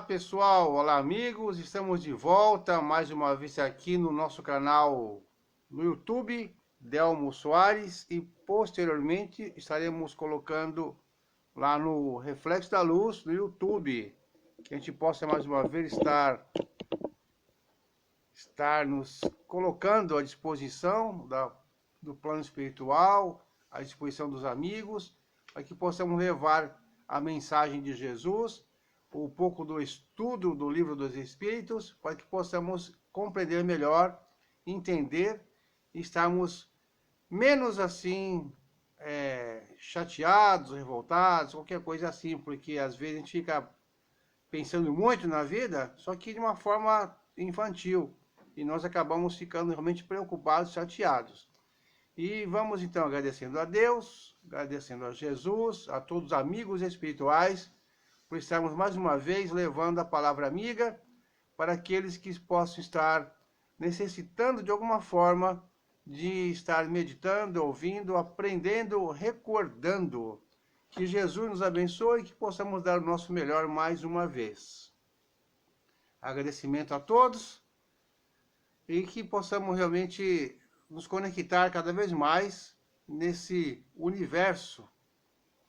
pessoal, olá amigos, estamos de volta mais uma vez aqui no nosso canal no YouTube, Delmo Soares, e posteriormente estaremos colocando lá no Reflexo da Luz no YouTube, que a gente possa mais uma vez estar nos colocando à disposição do plano espiritual, à disposição dos amigos, para que possamos levar a mensagem de Jesus, um pouco do estudo do Livro dos Espíritos, para que possamos compreender melhor, entender e estarmos menos assim chateados, revoltados, qualquer coisa assim, porque às vezes a gente fica pensando muito na vida, só que de uma forma infantil, e nós acabamos ficando realmente preocupados, chateados. E vamos então agradecendo a Deus, agradecendo a Jesus, a todos os amigos espirituais, por estarmos mais uma vez levando a palavra amiga para aqueles que possam estar necessitando de alguma forma de estar meditando, ouvindo, aprendendo, recordando. Que Jesus nos abençoe e que possamos dar o nosso melhor mais uma vez. Agradecimento a todos e que possamos realmente nos conectar cada vez mais nesse universo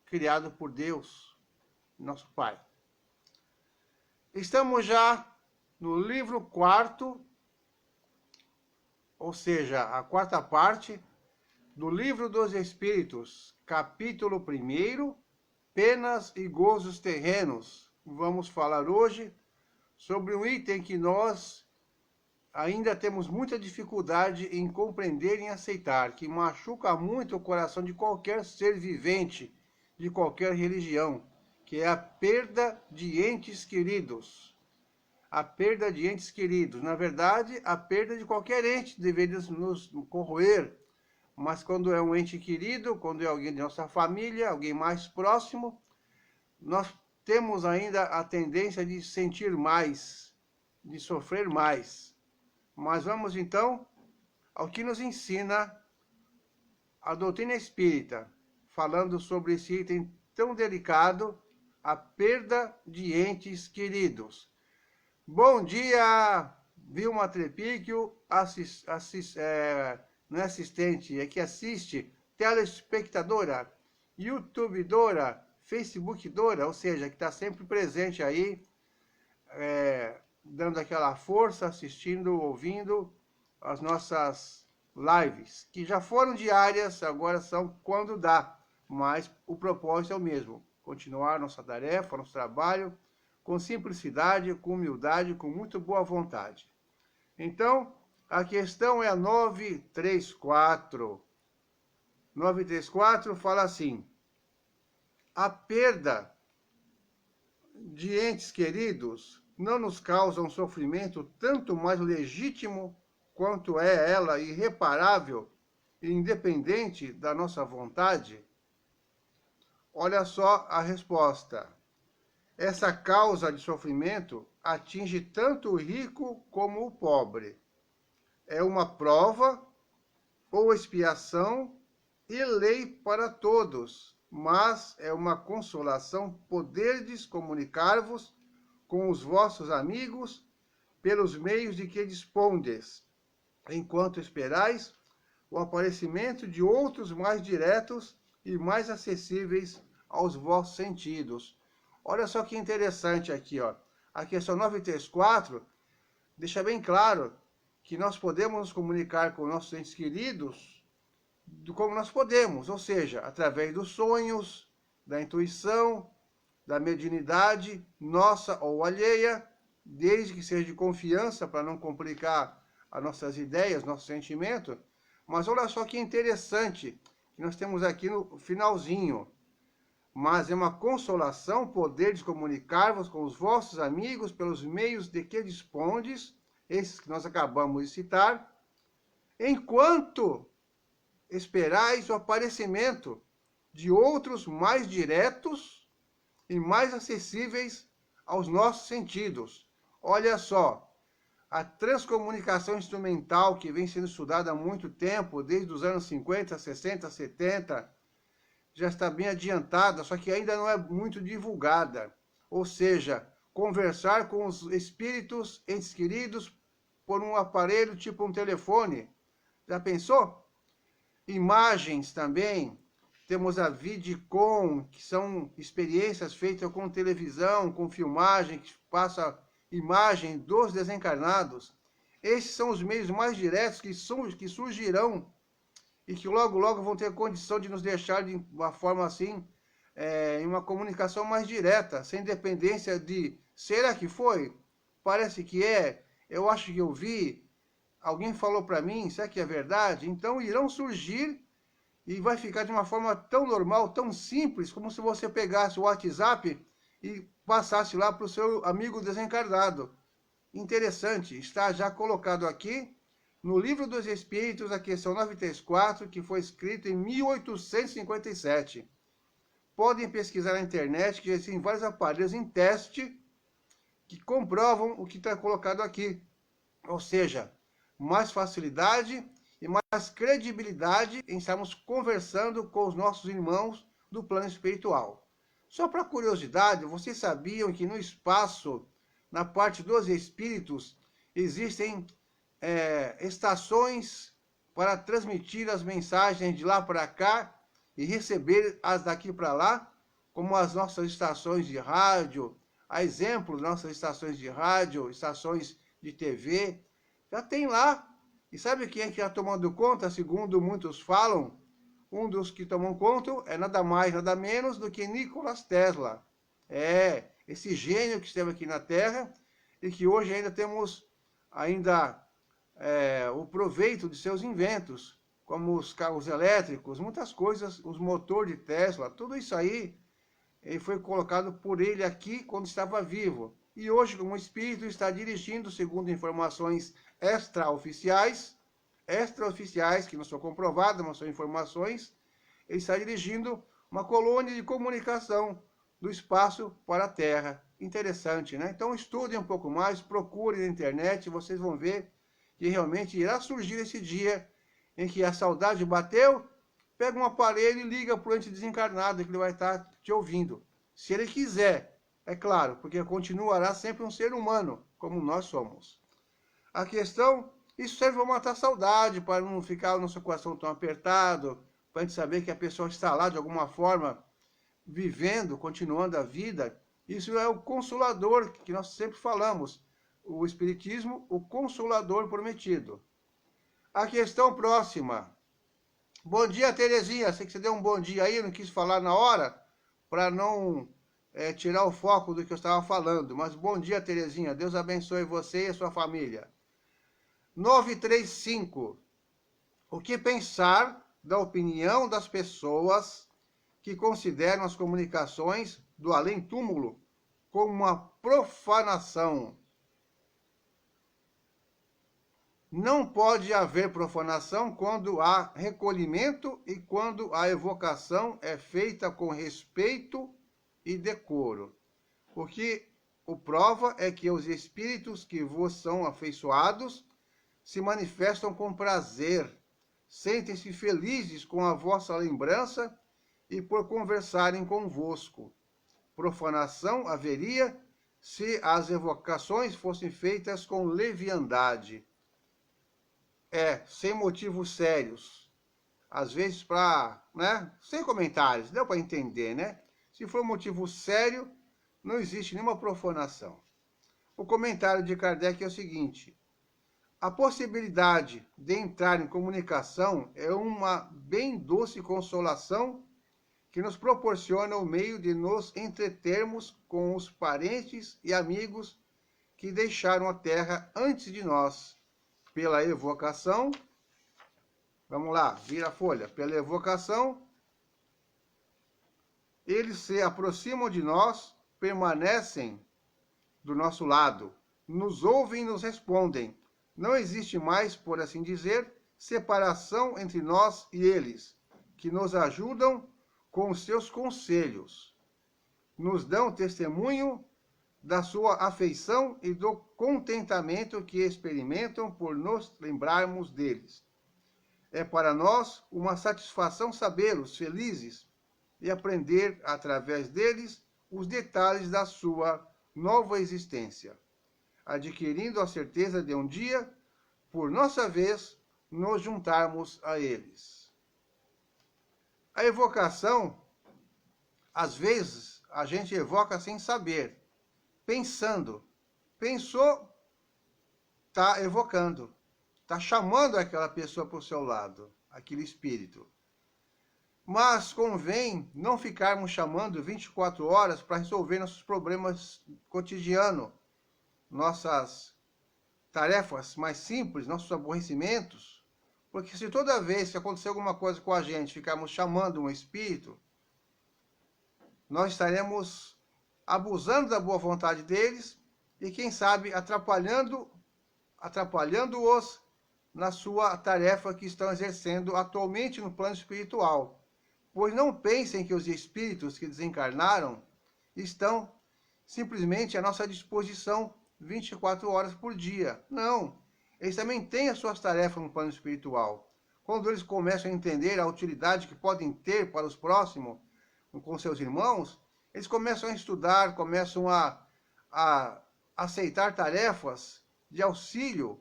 criado por Deus, nosso Pai. Estamos já no livro 4, ou seja, a quarta parte do Livro dos Espíritos, capítulo 1, Penas e Gozos Terrenos. Vamos falar hoje sobre um item que nós ainda temos muita dificuldade em compreender e em aceitar, que machuca muito o coração de qualquer ser vivente, de qualquer religião, que é a perda de entes queridos. A perda de entes queridos. Na verdade, a perda de qualquer ente deveria nos corroer, mas quando é um ente querido, quando é alguém de nossa família, alguém mais próximo, nós temos ainda a tendência de sentir mais, de sofrer mais. Mas vamos então ao que nos ensina a doutrina espírita, falando sobre esse item tão delicado, a perda de entes queridos. Bom dia, Vilma Trepíquio, não é assistente, é que assiste, telespectadora, youtubedora, facebookdora, ou seja, que está sempre presente aí, dando aquela força, assistindo, ouvindo as nossas lives, que já foram diárias, agora são quando dá, mas o propósito é o mesmo, continuar nossa tarefa, nosso trabalho, com simplicidade, com humildade, com muito boa vontade. Então, a questão é a 934. 934 fala assim: a perda de entes queridos não nos causa um sofrimento tanto mais legítimo quanto é ela irreparável e independente da nossa vontade? Olha só a resposta. Essa causa de sofrimento atinge tanto o rico como o pobre. É uma prova ou expiação e lei para todos, mas é uma consolação poderdes comunicar-vos com os vossos amigos pelos meios de que dispondes, enquanto esperais o aparecimento de outros mais diretos e mais acessíveis aos vossos sentidos. Olha só que interessante aqui, ó. A questão 934 deixa bem claro que nós podemos nos comunicar com nossos entes queridos como nós podemos, ou seja, através dos sonhos, da intuição, da mediunidade, nossa ou alheia, desde que seja de confiança para não complicar as nossas ideias, nosso sentimento. Mas olha só que interessante que nós temos aqui no finalzinho. Mas é uma consolação poderdes comunicar-vos com os vossos amigos pelos meios de que dispondes, esses que nós acabamos de citar, enquanto esperais o aparecimento de outros mais diretos e mais acessíveis aos nossos sentidos. Olha só, a transcomunicação instrumental que vem sendo estudada há muito tempo, desde os anos 50, 60, 70, já está bem adiantada, só que ainda não é muito divulgada. Ou seja, conversar com os espíritos, entes queridos, por um aparelho tipo um telefone. Já pensou? Imagens também. Temos a Vidicom, que são experiências feitas com televisão, com filmagem, que passa imagem dos desencarnados. Esses são os meios mais diretos que surgirão e que logo, logo vão ter condição de nos deixar de uma forma assim, em uma comunicação mais direta, sem dependência de, será que foi? Parece que é, eu acho que eu vi, alguém falou para mim, será que é verdade? Então irão surgir e vai ficar de uma forma tão normal, tão simples, como se você pegasse o WhatsApp e passasse lá para o seu amigo desencarnado. Interessante, está já colocado aqui no Livro dos Espíritos, a questão 934, que foi escrito em 1857. Podem pesquisar na internet, que existem vários aparelhos em teste que comprovam o que está colocado aqui. Ou seja, mais facilidade e mais credibilidade em estarmos conversando com os nossos irmãos do plano espiritual. Só para curiosidade, vocês sabiam que no espaço, na parte dos espíritos, existem estações para transmitir as mensagens de lá para cá e receber as daqui para lá, como as nossas estações de rádio, a exemplo das nossas estações de rádio, estações de TV, já tem lá. E sabe quem é que está tomando conta, segundo muitos falam? Um dos que tomam conta é nada mais, nada menos do que Nikola Tesla. Esse gênio que esteve aqui na Terra e que hoje ainda temos o proveito de seus inventos, como os carros elétricos, muitas coisas, os motores de Tesla, tudo isso aí foi colocado por ele aqui quando estava vivo. E hoje, como espírito, está dirigindo, segundo informações extraoficiais, que não são comprovadas, mas são informações, ele está dirigindo uma colônia de comunicação do espaço para a Terra. Interessante, né? Então estudem um pouco mais, procurem na internet, vocês vão ver que realmente irá surgir esse dia em que a saudade bateu, pega um aparelho e liga para o ente desencarnado, que ele vai estar te ouvindo. Se ele quiser, é claro, porque continuará sempre um ser humano, como nós somos. A questão, isso serve para matar a saudade, para não ficar o nosso coração tão apertado, para a gente saber que a pessoa está lá de alguma forma, vivendo, continuando a vida. Isso é o consolador que nós sempre falamos. O Espiritismo, o consolador prometido. A questão próxima. Bom dia, Terezinha. Sei que você deu um bom dia aí, não quis falar na hora, para não tirar o foco do que eu estava falando. Mas bom dia, Terezinha. Deus abençoe você e a sua família. 935. O que pensar da opinião das pessoas que consideram as comunicações do além-túmulo como uma profanação? Não pode haver profanação quando há recolhimento e quando a evocação é feita com respeito e decoro. O que o prova é que os espíritos que vos são afeiçoados se manifestam com prazer, sentem-se felizes com a vossa lembrança e por conversarem convosco. Profanação haveria se as evocações fossem feitas com leviandade. Sem motivos sérios. Às vezes sem comentários, deu para entender, né? Se for um motivo sério, não existe nenhuma profanação. O comentário de Kardec é o seguinte: a possibilidade de entrar em comunicação é uma bem doce consolação que nos proporciona o meio de nos entretermos com os parentes e amigos que deixaram a terra antes de nós. Pela evocação, vamos lá, vira a folha. Pela evocação, eles se aproximam de nós, permanecem do nosso lado, nos ouvem e nos respondem. Não existe mais, por assim dizer, separação entre nós e eles, que nos ajudam com os seus conselhos. Nos dão testemunho da sua afeição e do contentamento que experimentam por nos lembrarmos deles. É para nós uma satisfação sabê-los felizes e aprender, através deles, os detalhes da sua nova existência, adquirindo a certeza de um dia, por nossa vez, nos juntarmos a eles. A evocação, às vezes, a gente evoca sem saber, pensando. Pensou, está evocando, está chamando aquela pessoa para o seu lado, aquele espírito. Mas convém não ficarmos chamando 24 horas para resolver nossos problemas cotidianos, nossas tarefas mais simples, nossos aborrecimentos. Porque se toda vez que acontecer alguma coisa com a gente, ficarmos chamando um espírito, nós estaremos abusando da boa vontade deles e, quem sabe, atrapalhando-os na sua tarefa que estão exercendo atualmente no plano espiritual. Pois não pensem que os espíritos que desencarnaram estão simplesmente à nossa disposição 24 horas por dia. Não. Eles também têm as suas tarefas no plano espiritual. Quando eles começam a entender a utilidade que podem ter para os próximos, com seus irmãos, eles começam a estudar, começam a aceitar tarefas de auxílio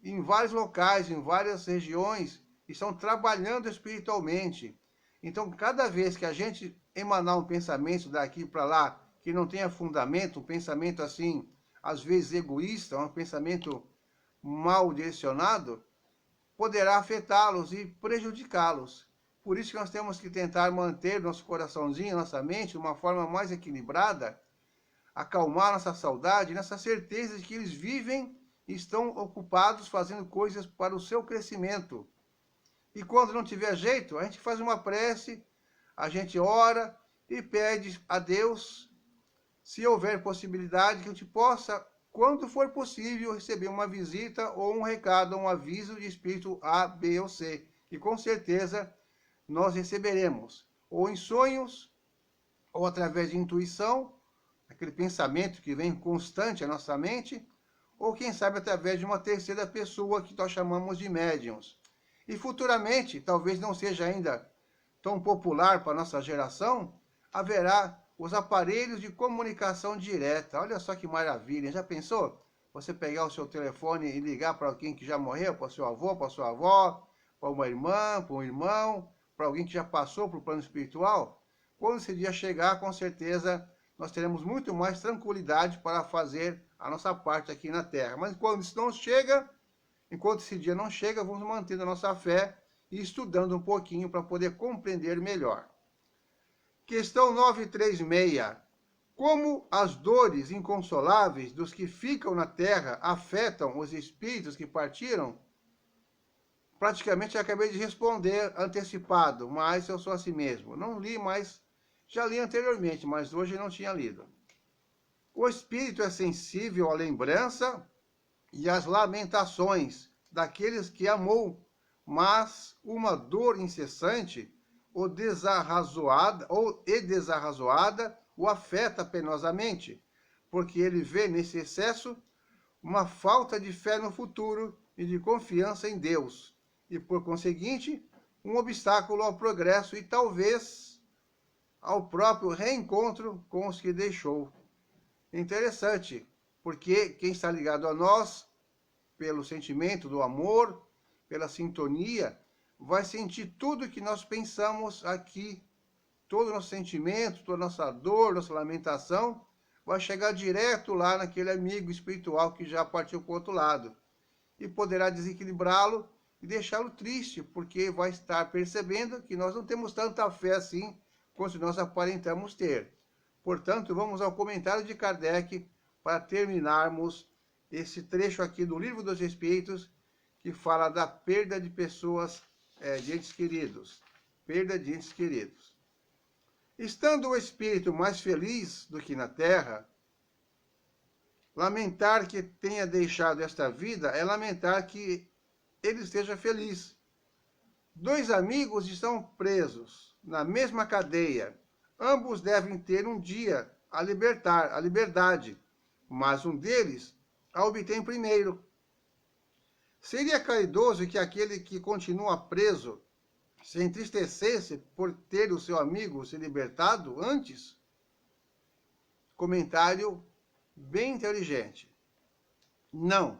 em vários locais, em várias regiões, estão trabalhando espiritualmente. Então, cada vez que a gente emanar um pensamento daqui para lá, que não tenha fundamento, um pensamento assim, às vezes egoísta, um pensamento mal direcionado, poderá afetá-los e prejudicá-los. Por isso que nós temos que tentar manter nosso coraçãozinho, nossa mente, de uma forma mais equilibrada, acalmar nossa saudade, nessa certeza de que eles vivem e estão ocupados fazendo coisas para o seu crescimento. E quando não tiver jeito, a gente faz uma prece, a gente ora e pede a Deus, se houver possibilidade, que a gente possa, quando for possível, receber uma visita ou um recado, um aviso de espírito A, B ou C. E com certeza nós receberemos, ou em sonhos, ou através de intuição, aquele pensamento que vem constante à nossa mente, ou quem sabe através de uma terceira pessoa que nós chamamos de médiuns. E futuramente, talvez não seja ainda tão popular para a nossa geração, haverá os aparelhos de comunicação direta. Olha só que maravilha, já pensou? Você pegar o seu telefone e ligar para alguém que já morreu, para o seu avô, para a sua avó, para uma irmã, para um irmão, para alguém que já passou para o plano espiritual? Quando esse dia chegar, com certeza, nós teremos muito mais tranquilidade para fazer a nossa parte aqui na Terra. Mas quando isso não chega, enquanto esse dia não chega, vamos mantendo a nossa fé e estudando um pouquinho para poder compreender melhor. Questão 936. Como as dores inconsoláveis dos que ficam na Terra afetam os espíritos que partiram? Praticamente eu acabei de responder antecipado, mas eu sou assim mesmo. Não li, mas já li anteriormente, mas hoje não tinha lido. O espírito é sensível à lembrança e às lamentações daqueles que amou, mas uma dor incessante ou desarrazoada o afeta penosamente, porque ele vê nesse excesso uma falta de fé no futuro e de confiança em Deus, e por conseguinte, um obstáculo ao progresso e talvez ao próprio reencontro com os que deixou. Interessante, porque quem está ligado a nós, pelo sentimento do amor, pela sintonia, vai sentir tudo que nós pensamos aqui, todo o nosso sentimento, toda a nossa dor, nossa lamentação, vai chegar direto lá naquele amigo espiritual que já partiu para o outro lado. E poderá desequilibrá-lo e deixá-lo triste, porque vai estar percebendo que nós não temos tanta fé assim quanto nós aparentamos ter. Portanto, vamos ao comentário de Kardec para terminarmos esse trecho aqui do Livro dos Espíritos, que fala da perda de pessoas, de entes queridos. Perda de entes queridos. Estando o espírito mais feliz do que na terra, lamentar que tenha deixado esta vida é lamentar que ele esteja feliz. Dois amigos estão presos na mesma cadeia. Ambos devem ter um dia a liberdade, mas um deles a obtém primeiro. Seria caridoso que aquele que continua preso se entristecesse por ter o seu amigo se libertado antes? Comentário bem inteligente. Não.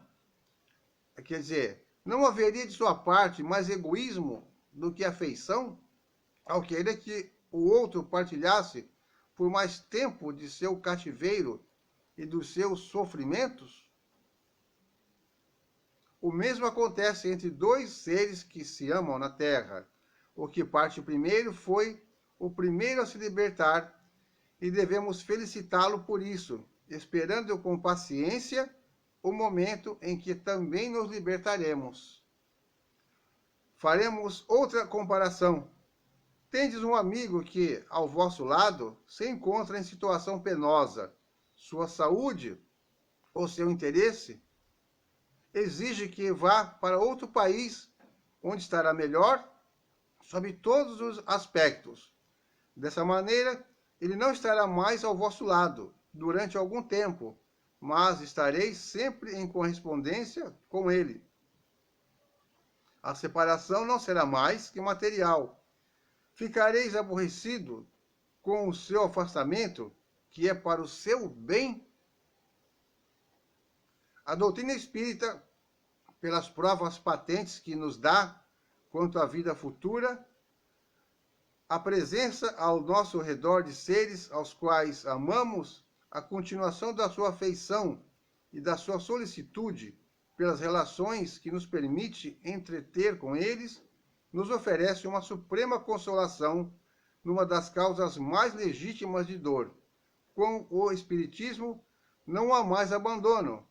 Quer dizer, não haveria de sua parte mais egoísmo do que afeição ao querer que o outro partilhasse por mais tempo de seu cativeiro e dos seus sofrimentos? O mesmo acontece entre dois seres que se amam na Terra. O que parte primeiro foi o primeiro a se libertar e devemos felicitá-lo por isso, esperando com paciência o momento em que também nos libertaremos. Faremos outra comparação. Tendes um amigo que, ao vosso lado, se encontra em situação penosa. Sua saúde ou seu interesse exige que vá para outro país, onde estará melhor, sob todos os aspectos. Dessa maneira, ele não estará mais ao vosso lado durante algum tempo, mas estareis sempre em correspondência com ele. A separação não será mais que material. Ficareis aborrecido com o seu afastamento, que é para o seu bem? A doutrina espírita, pelas provas patentes que nos dá quanto à vida futura, a presença ao nosso redor de seres aos quais amamos, a continuação da sua afeição e da sua solicitude pelas relações que nos permite entreter com eles, nos oferece uma suprema consolação numa das causas mais legítimas de dor. Com o Espiritismo, não há mais abandono.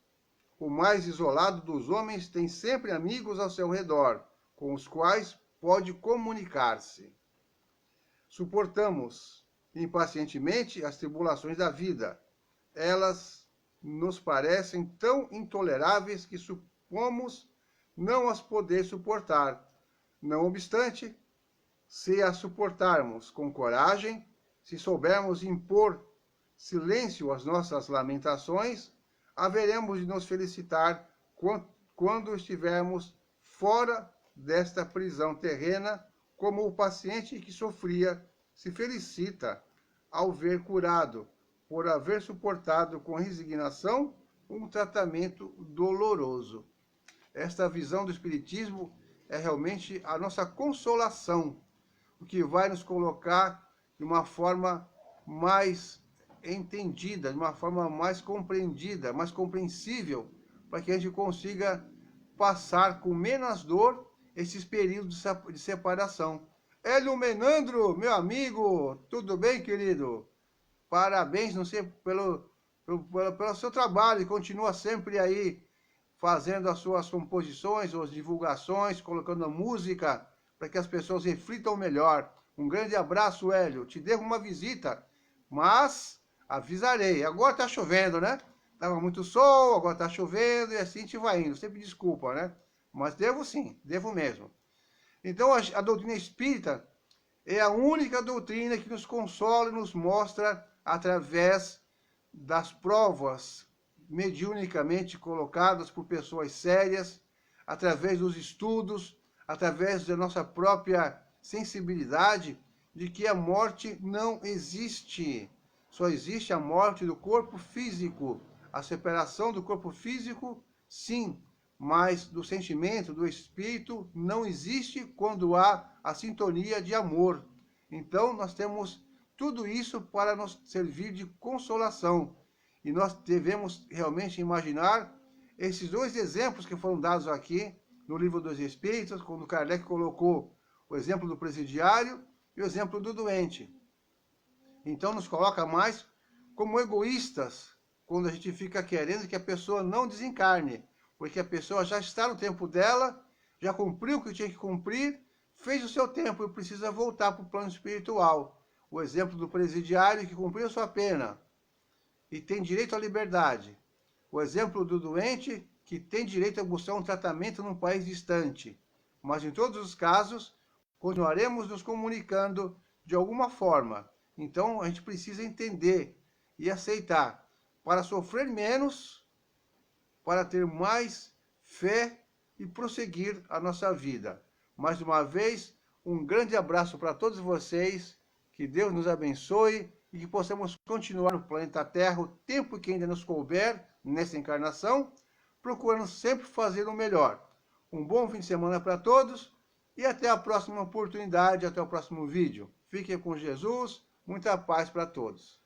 O mais isolado dos homens tem sempre amigos ao seu redor, com os quais pode comunicar-se. Suportamos impacientemente as tribulações da vida. Elas nos parecem tão intoleráveis que supomos não as poder suportar. Não obstante, se as suportarmos com coragem, se soubermos impor silêncio às nossas lamentações, haveremos de nos felicitar quando estivermos fora desta prisão terrena, como o paciente que sofria se felicita ao ver curado, por haver suportado com resignação um tratamento doloroso. Esta visão do Espiritismo é realmente a nossa consolação, o que vai nos colocar de uma forma mais entendida, de uma forma mais compreendida, mais compreensível, para que a gente consiga passar com menos dor esses períodos de separação. Hélio Menandro, meu amigo, tudo bem, querido? Parabéns, não sei, pelo seu trabalho, e continua sempre aí fazendo as suas composições, as divulgações, colocando a música para que as pessoas reflitam melhor. Um grande abraço, Hélio. Te devo uma visita, mas avisarei. Agora tá chovendo, né? Tava muito sol, agora tá chovendo e assim a gente vai indo. Sempre desculpa, né? Mas devo sim, devo mesmo. Então a doutrina espírita é a única doutrina que nos consola e nos mostra através das provas mediunicamente colocadas por pessoas sérias, através dos estudos, através da nossa própria sensibilidade, de que a morte não existe. Só existe a morte do corpo físico. A separação do corpo físico, sim, mas do sentimento, do espírito, não existe quando há a sintonia de amor. Então, nós temos tudo isso para nos servir de consolação. E nós devemos realmente imaginar esses dois exemplos que foram dados aqui no Livro dos Espíritos, quando Kardec colocou o exemplo do presidiário e o exemplo do doente. Então, nos coloca mais como egoístas, quando a gente fica querendo que a pessoa não desencarne, porque a pessoa já está no tempo dela, já cumpriu o que tinha que cumprir, fez o seu tempo e precisa voltar para o plano espiritual. O exemplo do presidiário que cumpriu sua pena e tem direito à liberdade. O exemplo do doente que tem direito a buscar um tratamento num país distante. Mas em todos os casos, continuaremos nos comunicando de alguma forma. Então a gente precisa entender e aceitar para sofrer menos, para ter mais fé e prosseguir a nossa vida. Mais uma vez, um grande abraço para todos vocês, que Deus nos abençoe, e que possamos continuar no planeta Terra o tempo que ainda nos couber nessa encarnação, procurando sempre fazer o melhor. Um bom fim de semana para todos e até a próxima oportunidade, até o próximo vídeo. Fiquem com Jesus, muita paz para todos.